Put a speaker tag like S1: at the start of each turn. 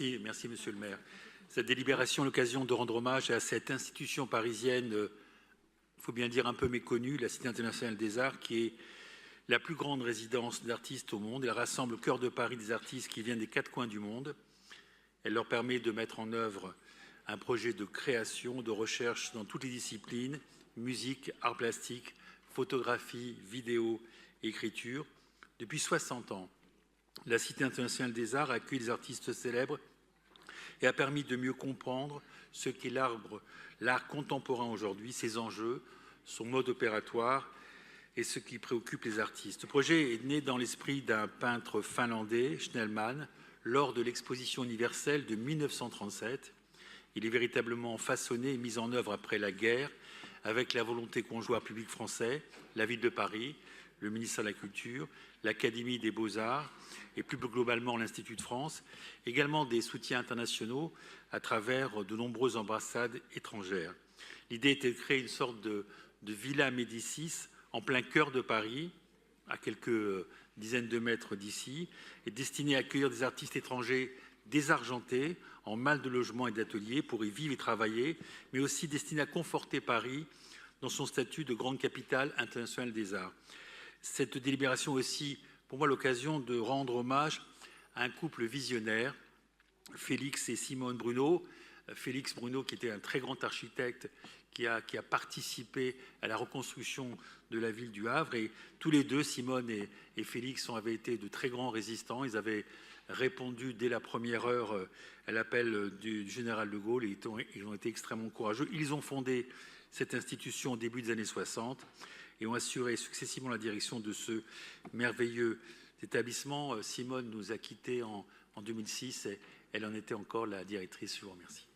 S1: Merci, monsieur le maire. Cette délibération est l'occasion de rendre hommage à cette institution parisienne, il faut bien dire un peu méconnue, la Cité internationale des arts, qui est la plus grande résidence d'artistes au monde. Elle rassemble au cœur de Paris des artistes qui viennent des 4 coins du monde. Elle leur permet de mettre en œuvre un projet de création, de recherche dans toutes les disciplines, musique, art plastique, photographie, vidéo, écriture. Depuis 60 ans, la Cité internationale des arts accueille des artistes célèbres et a permis de mieux comprendre ce qu'est l'art contemporain aujourd'hui, ses enjeux, son mode opératoire et ce qui préoccupe les artistes. Ce projet est né dans l'esprit d'un peintre finlandais, Snellman, lors de l'exposition universelle de 1937. Il est véritablement façonné et mis en œuvre après la guerre, avec la volonté conjointe public français, la ville de Paris, le ministère de la Culture, l'Académie des Beaux-Arts et plus globalement l'Institut de France, également des soutiens internationaux à travers de nombreuses ambassades étrangères. L'idée était de créer une sorte de Villa Médicis en plein cœur de Paris, à quelques dizaines de mètres d'ici, et destinée à accueillir des artistes étrangers désargentés, en mal de logement et d'ateliers pour y vivre et travailler, mais aussi destinée à conforter Paris dans son statut de grande capitale internationale des arts. Cette délibération est aussi, pour moi, l'occasion de rendre hommage à un couple visionnaire, Félix et Simone Bruno. Félix Bruno, qui était un très grand architecte, qui a participé à la reconstruction de la ville du Havre. Et tous les deux, Simone et Félix, avaient été de très grands résistants. Ils avaient répondu dès la première heure à l'appel du général de Gaulle et ils ont été extrêmement courageux. Ils ont fondé cette institution au début des années 60 et ont assuré successivement la direction de ce merveilleux établissement. Simone nous a quittés en 2006 et elle en était encore la directrice. Je vous remercie.